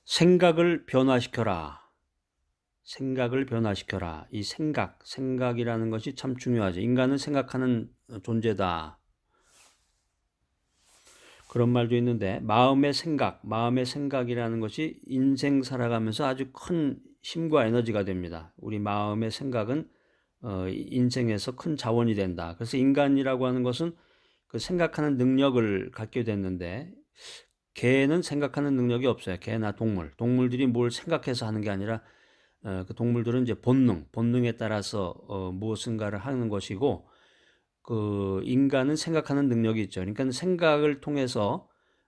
생각을 변화시켜라. 생각을 변화시켜라. 이 생각이라는 것이 참 중요하죠. 인간은 생각하는 존재다. 그런 말도 있는데 마음의 생각이라는 것이 인생 살아가면서 아주 큰 힘과 에너지가 됩니다. 우리 마음의 생각은 인생에서 큰 자원이 된다. 그래서 인간이라고 하는 것은 그 생각하는 능력을 갖게 됐는데 개는 생각하는 능력이 없어요. 개나 동물들이 뭘 생각해서 하는 게 아니라 그 동물들은 이제 본능에 따라서 무엇인가를 하는 것이고 그 인간은 생각하는 능력이 있죠. 그러니까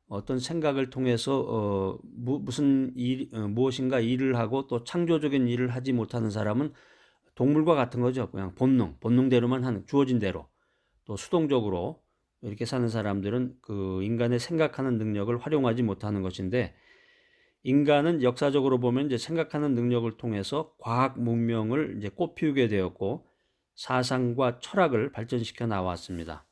어떤 생각을 통해서 무슨 무엇인가 일을 하고 또 창조적인 일을 하지 못하는 사람은 동물과 같은 거죠. 그냥 본능대로만 하는 주어진 대로 또 수동적으로 이렇게 사는 사람들은 그 인간의 생각하는 능력을 활용하지 못하는 것인데 인간은 역사적으로 보면 이제 생각하는 능력을 통해서 과학 문명을 이제 꽃피우게 되었고 사상과 철학을 발전시켜 나왔습니다.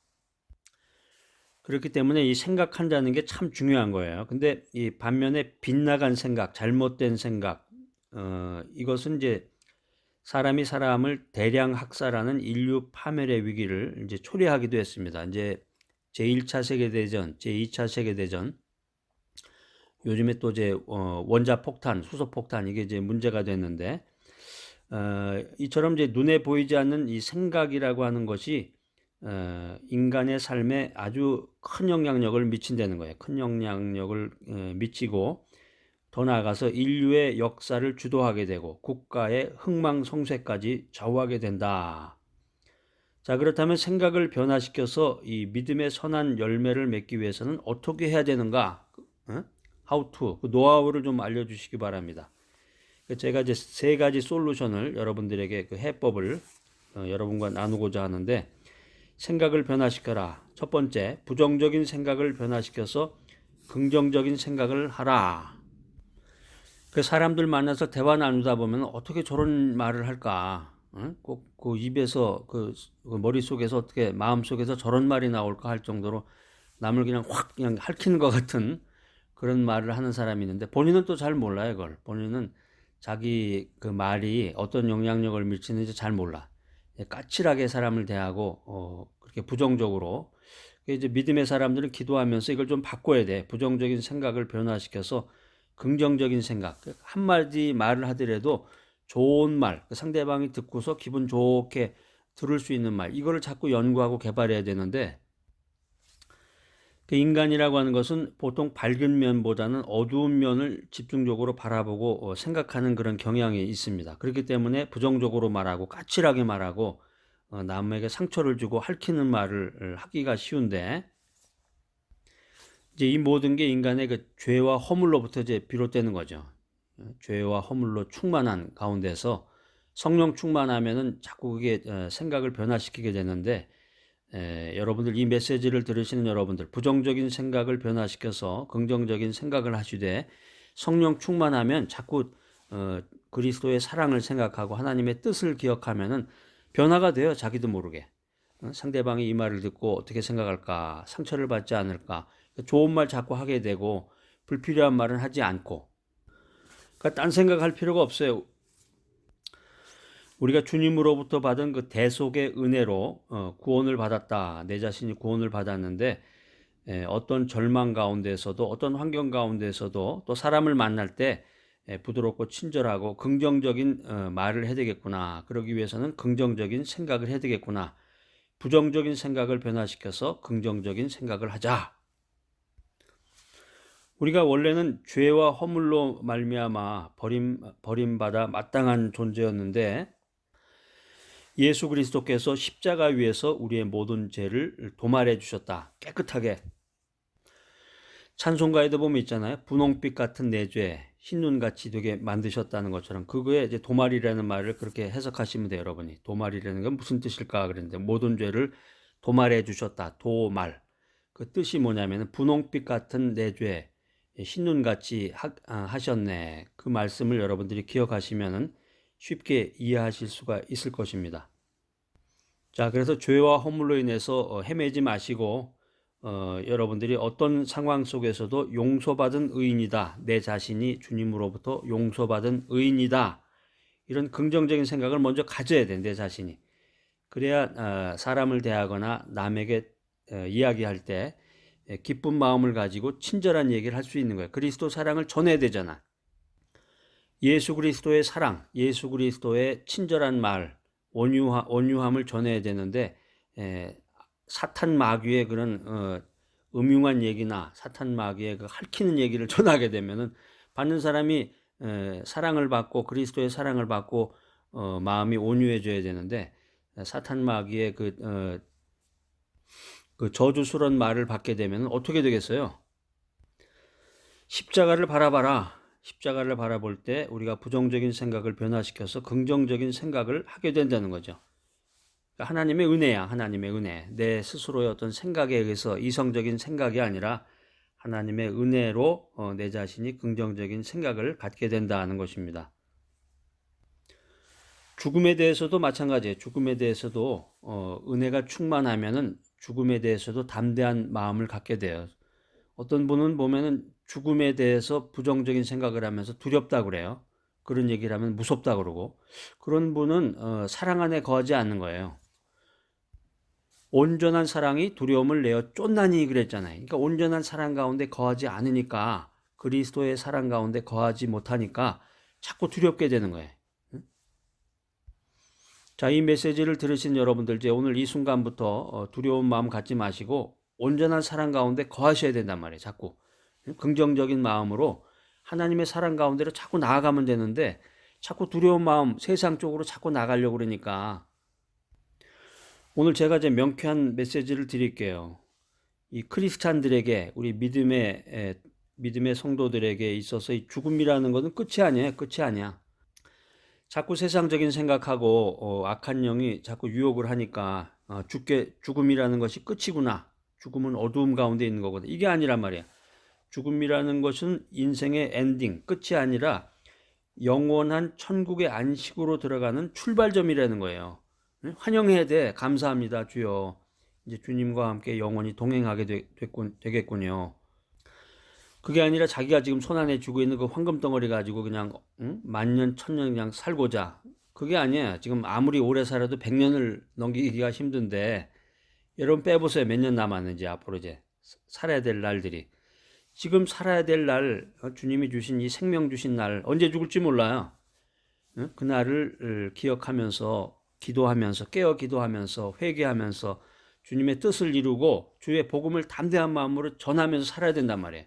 그렇기 때문에 이 생각한다는 게 참 중요한 거예요. 근데 이 반면에 빗나간 생각, 잘못된 생각, 이것은 이제 사람이 사람을 대량 학살하는 인류 파멸의 위기를 이제 초래하기도 했습니다. 이제 제1차 세계대전, 제2차 세계대전, 요즘에 또 이제 원자폭탄, 수소폭탄 이게 이제 문제가 됐는데 이처럼 이제 눈에 보이지 않는 이 생각이라고 하는 것이 인간의 삶에 아주 큰 영향력을 미친다는 거예요. 큰 영향력을 미치고 더 나아가서 인류의 역사를 주도하게 되고 국가의 흥망성쇠까지 좌우하게 된다. 자, 그렇다면 생각을 변화시켜서 이 믿음의 선한 열매를 맺기 위해서는 어떻게 해야 되는가? How to, 그 노하우를 좀 알려주시기 바랍니다. 제가 이제 세 가지 솔루션을 여러분들에게 그 해법을 여러분과 나누고자 하는데 생각을 변화시켜라. 첫 번째, 부정적인 생각을 변화시켜서 긍정적인 생각을 하라. 그 사람들 만나서 대화 나누다 보면 어떻게 저런 말을 할까? 꼭 그 입에서 그 머릿속에서 어떻게 마음속에서 저런 말이 나올까 할 정도로 남을 그냥 핥히는 것 같은 그런 말을 하는 사람이 있는데 본인은 또 잘 몰라요, 그걸. 본인은 자기 그 말이 어떤 영향력을 미치는지 잘 몰라. 까칠하게 사람을 대하고 그렇게 부정적으로. 이제 믿음의 사람들은 기도하면서 이걸 좀 바꿔야 돼. 부정적인 생각을 변화시켜서 긍정적인 생각. 한마디 말을 하더라도 좋은 말, 그 상대방이 듣고서 기분 좋게 들을 수 있는 말, 이거를 자꾸 연구하고 개발해야 되는데 그 인간이라고 하는 것은 보통 밝은 면보다는 어두운 면을 집중적으로 바라보고 생각하는 그런 경향이 있습니다. 그렇기 때문에 부정적으로 말하고 까칠하게 말하고 남에게 상처를 주고 핥히는 말을 하기가 쉬운데 이제 이 모든 게 인간의 그 죄와 허물로부터 이제 비롯되는 거죠. 죄와 허물로 충만한 가운데서 성령 충만하면은 자꾸 그게 생각을 변화시키게 되는데 여러분들 이 메시지를 들으시는 여러분들 부정적인 생각을 변화시켜서 긍정적인 생각을 하시되 성령 충만하면 자꾸 그리스도의 사랑을 생각하고 하나님의 뜻을 기억하면은 변화가 돼요. 자기도 모르게. 상대방이 이 말을 듣고 어떻게 생각할까? 상처를 받지 않을까? 좋은 말 자꾸 하게 되고 불필요한 말은 하지 않고 그러니까 딴 생각할 필요가 없어요. 우리가 주님으로부터 받은 그 대속의 은혜로 구원을 받았다. 내 자신이 구원을 받았는데 어떤 절망 가운데서도 어떤 환경 가운데서도 또 사람을 만날 때 부드럽고 친절하고 긍정적인 말을 해야 되겠구나. 그러기 위해서는 긍정적인 생각을 해야 되겠구나. 부정적인 생각을 변화시켜서 긍정적인 생각을 하자. 우리가 원래는 죄와 허물로 말미암아 버림받아 마땅한 존재였는데 예수 그리스도께서 십자가 위에서 우리의 모든 죄를 도말해 주셨다. 깨끗하게. 찬송가에도 보면 있잖아요. 분홍빛 같은 내 죄, 흰눈같이 되게 만드셨다는 것처럼 그거에 이제 도말이라는 말을 그렇게 해석하시면 돼요, 여러분이. 도말이라는 건 무슨 뜻일까 그랬는데 모든 죄를 도말해 주셨다. 도말. 그 뜻이 뭐냐면 분홍빛 같은 내 죄, 흰눈같이 하셨네. 그 말씀을 여러분들이 기억하시면은 쉽게 이해하실 수가 있을 것입니다. 자, 그래서 죄와 허물로 인해서 헤매지 마시고 여러분들이 어떤 상황 속에서도 용서받은 의인이다. 내 자신이 주님으로부터 용서받은 의인이다. 이런 긍정적인 생각을 먼저 가져야 돼, 내 자신이. 그래야 사람을 대하거나 남에게 이야기할 때 기쁜 마음을 가지고 친절한 얘기를 할 수 있는 거예요. 그리스도 사랑을 전해야 되잖아. 예수 그리스도의 사랑, 예수 그리스도의 친절한 말, 온유함을 전해야 되는데 사탄 마귀의 그런 음흉한 얘기나 사탄 마귀의 그 핥히는 얘기를 전하게 되면은 받는 사람이 사랑을 받고 그리스도의 사랑을 받고 마음이 온유해져야 되는데 사탄 마귀의 그 저주스러운 말을 받게 되면 어떻게 되겠어요? 십자가를 바라봐라. 십자가를 바라볼 때 우리가 부정적인 생각을 변화시켜서 긍정적인 생각을 하게 된다는 거죠. 하나님의 은혜야, 하나님의 은혜. 내 스스로의 어떤 생각에 의해서 이성적인 생각이 아니라 하나님의 은혜로 내 자신이 긍정적인 생각을 갖게 된다는 것입니다. 죽음에 대해서도 마찬가지예요. 죽음에 대해서도 은혜가 충만하면은 죽음에 대해서도 담대한 마음을 갖게 돼요. 어떤 분은 보면은 죽음에 대해서 부정적인 생각을 하면서 두렵다 그래요. 그런 얘기를 하면 무섭다 그러고 그런 분은 사랑 안에 거하지 않는 거예요. 온전한 사랑이 두려움을 내어 쫓나니 그랬잖아요. 그러니까 온전한 사랑 가운데 거하지 않으니까 그리스도의 사랑 가운데 거하지 못하니까 자꾸 두렵게 되는 거예요. 자, 이 메시지를 들으신 여러분들 이제 오늘 이 순간부터 두려운 마음 갖지 마시고 온전한 사랑 가운데 거하셔야 된단 말이에요. 자꾸 긍정적인 마음으로 하나님의 사랑 가운데로 자꾸 나아가면 되는데 자꾸 두려운 마음 세상 쪽으로 자꾸 나가려고 그러니까 오늘 제가 이제 명쾌한 메시지를 드릴게요. 이 크리스찬들에게 우리 믿음의 성도들에게 있어서 이 죽음이라는 것은 끝이 아니에요. 끝이 아니야. 자꾸 세상적인 생각하고 악한 영이 자꾸 유혹을 하니까 죽음이라는 것이 끝이구나. 죽음은 어두움 가운데 있는 거거든. 이게 아니란 말이야. 죽음이라는 것은 인생의 엔딩, 끝이 아니라 영원한 천국의 안식으로 들어가는 출발점이라는 거예요. 환영해야 돼. 감사합니다, 주여. 이제 주님과 함께 영원히 동행하게 되겠군요. 그게 아니라 자기가 지금 손안에 쥐고 있는 그 황금 덩어리 가지고 그냥 만년 천년 그냥 살고자. 그게 아니에요. 지금 아무리 오래 살아도 100년을 넘기기가 힘든데 여러분 빼보세요. 몇 년 남았는지 앞으로 이제 살아야 될 날들이. 지금 살아야 될 날, 주님이 주신 이 생명 주신 날 언제 죽을지 몰라요. 그 날을 기억하면서 기도하면서 깨어 기도하면서 회개하면서 주님의 뜻을 이루고 주의 복음을 담대한 마음으로 전하면서 살아야 된단 말이에요.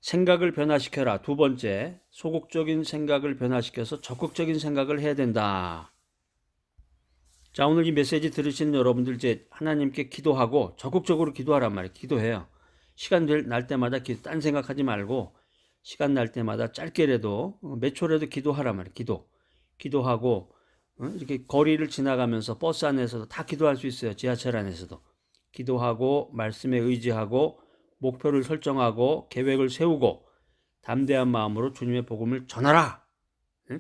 생각을 변화시켜라. 두 번째, 소극적인 생각을 변화시켜서 적극적인 생각을 해야 된다. 자, 오늘 이 메시지 들으시는 여러분들 이제 하나님께 기도하고 적극적으로 기도하란 말이에요. 기도해요. 시간 날 때마다 딴 생각하지 말고 시간 날 때마다 짧게라도 몇 초라도 기도하란 말이에요. 기도하고 이렇게 거리를 지나가면서 버스 안에서도 다 기도할 수 있어요. 지하철 안에서도. 기도하고 말씀에 의지하고 목표를 설정하고 계획을 세우고 담대한 마음으로 주님의 복음을 전하라.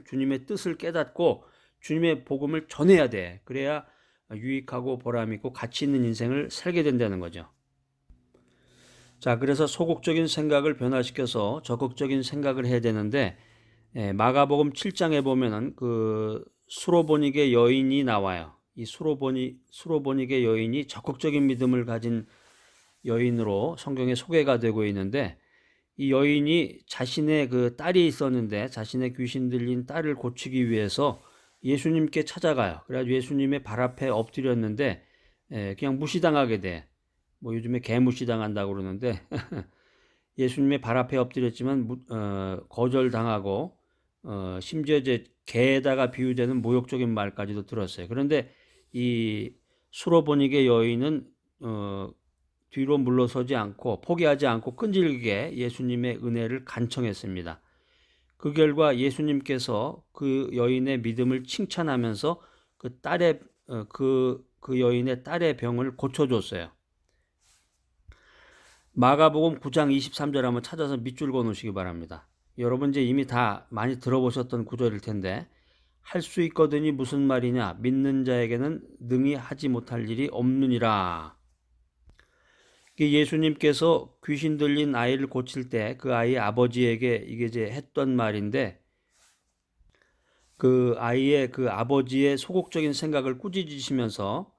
주님의 뜻을 깨닫고 주님의 복음을 전해야 돼. 그래야 유익하고 보람있고 가치 있는 인생을 살게 된다는 거죠. 자, 그래서 소극적인 생각을 변화시켜서 적극적인 생각을 해야 되는데 마가복음 7장에 보면은 그 수로보닉의 여인이 나와요. 이 수로보닉의 여인이 적극적인 믿음을 가진 여인으로 성경에 소개가 되고 있는데 이 여인이 자신의 그 딸이 있었는데 자신의 귀신 들린 딸을 고치기 위해서 예수님께 찾아가요. 그래서 예수님의 발 앞에 엎드렸는데 그냥 무시당하게 돼. 뭐 요즘에 개무시당한다고 그러는데 예수님의 발 앞에 엎드렸지만 거절당하고 심지어 이제 개에다가 비유되는 모욕적인 말까지도 들었어요. 그런데 이 수로보닉의 여인은 뒤로 물러서지 않고 포기하지 않고 끈질기게 예수님의 은혜를 간청했습니다. 그 결과 예수님께서 그 여인의 믿음을 칭찬하면서 그 여인의 딸의 병을 고쳐줬어요. 마가복음 9장 23절 한번 찾아서 밑줄 그어놓으시기 바랍니다. 여러분 이제 이미 다 많이 들어보셨던 구절일 텐데 할 수 있거든이 무슨 말이냐? 믿는 자에게는 능히 하지 못할 일이 없느니라. 예수님께서 귀신 들린 아이를 고칠 때 그 아이의 아버지에게 이게 이제 했던 말인데, 그 아이의 그 아버지의 소극적인 생각을 꾸짖으시면서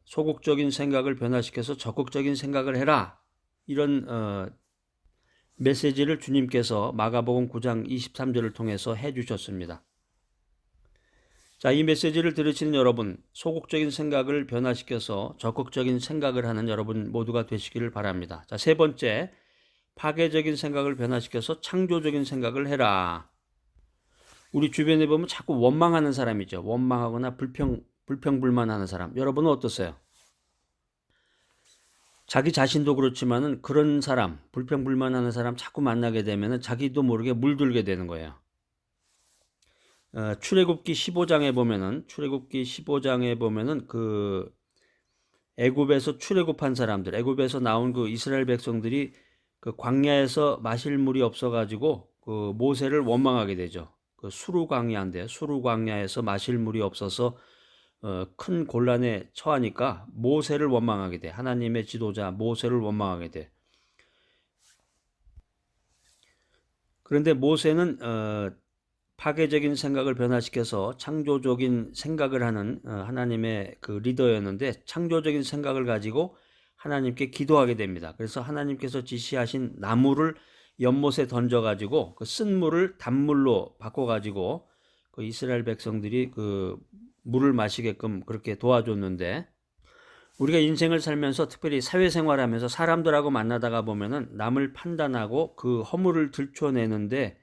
소극적인 생각을 변화시켜서 적극적인 생각을 해라, 이런 메시지를 주님께서 마가복음 9장 23절을 통해서 해주셨습니다. 자, 이 메시지를 들으시는 여러분, 소극적인 생각을 변화시켜서 적극적인 생각을 하는 여러분 모두가 되시기를 바랍니다. 자, 세 번째, 파괴적인 생각을 변화시켜서 창조적인 생각을 해라. 우리 주변에 보면 자꾸 원망하는 사람이죠. 원망하거나 불평불만하는 사람. 여러분은 어떠세요? 자기 자신도 그렇지만은 그런 사람, 불평불만하는 사람 자꾸 만나게 되면은 자기도 모르게 물들게 되는 거예요. 출애굽기 15장에 보면은 그 애굽에서 출애굽한 사람들, 애굽에서 나온 그 이스라엘 백성들이 그 광야에서 마실 물이 없어가지고 그 모세를 원망하게 되죠. 그 수루 광야인데, 수루 광야에서 마실 물이 없어서 큰 곤란에 처하니까 모세를 원망하게 돼. 하나님의 지도자 모세를 원망하게 돼. 그런데 모세는 파괴적인 생각을 변화시켜서 창조적인 생각을 하는 하나님의 그 리더였는데, 창조적인 생각을 가지고 하나님께 기도하게 됩니다. 그래서 하나님께서 지시하신 나무를 연못에 던져가지고 그 쓴 물을 단물로 바꿔가지고 그 이스라엘 백성들이 그 물을 마시게끔 그렇게 도와줬는데, 우리가 인생을 살면서 특별히 사회생활하면서 사람들하고 만나다가 보면은 남을 판단하고 그 허물을 들춰내는데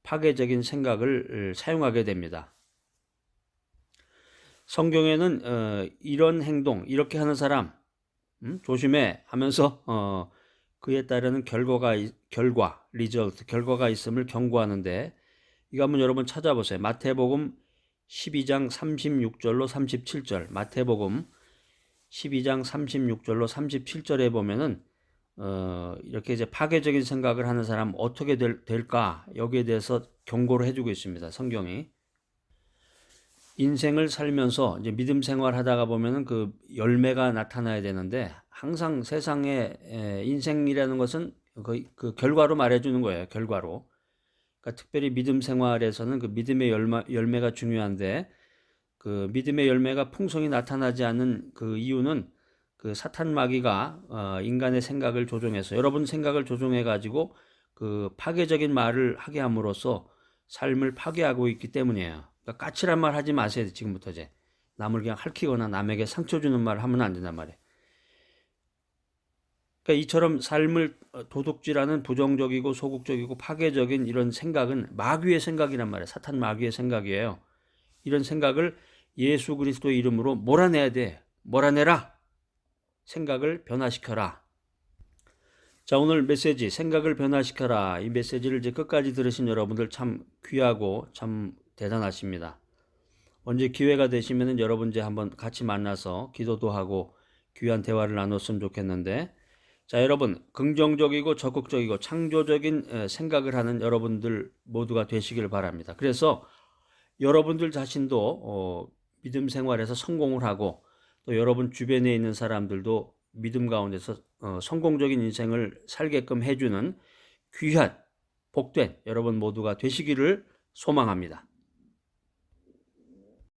파괴적인 생각을 사용하게 됩니다. 성경에는 이런 행동, 이렇게 하는 사람 조심해 하면서 그에 따르는 결과가 있음을 경고하는데, 이거 한번 여러분 찾아보세요. 마태복음 12장 36절로 37절, 마태복음 12장 36절로 37절에 보면은 이렇게 이제 파괴적인 생각을 하는 사람 어떻게 될까, 여기에 대해서 경고를 해주고 있습니다. 성경이. 인생을 살면서 이제 믿음 생활하다가 보면은 그 열매가 나타나야 되는데, 항상 세상에 인생이라는 것은 그 결과로 말해주는 거예요. 결과로. 그러니까 특별히 믿음 생활에서는 그 믿음의 열매가 중요한데, 그 믿음의 열매가 풍성히 나타나지 않는 그 이유는 그 사탄 마귀가 인간의 생각을 조종해서, 여러분 생각을 조종해 가지고 그 파괴적인 말을 하게 함으로써 삶을 파괴하고 있기 때문이에요. 그러니까 까칠한 말 하지 마세요. 지금부터 이제 남을 그냥 핥히거나 남에게 상처 주는 말을 하면 안 된단 말이에요. 그러니까 이처럼 삶을 도둑질하는 부정적이고 소극적이고 파괴적인 이런 생각은 마귀의 생각이란 말이에요. 사탄 마귀의 생각이에요. 이런 생각을 예수 그리스도의 이름으로 몰아내야 돼. 몰아내라. 생각을 변화시켜라. 자, 오늘 메시지 생각을 변화시켜라, 이 메시지를 이제 끝까지 들으신 여러분들 참 귀하고 참 대단하십니다. 언제 기회가 되시면 여러분 이제 한번 같이 만나서 기도도 하고 귀한 대화를 나눴으면 좋겠는데, 자, 여러분 긍정적이고 적극적이고 창조적인 생각을 하는 여러분들 모두가 되시길 바랍니다. 그래서 여러분들 자신도 믿음 생활에서 성공을 하고, 또 여러분 주변에 있는 사람들도 믿음 가운데서 성공적인 인생을 살게끔 해주는 귀한 복된 여러분 모두가 되시기를 소망합니다.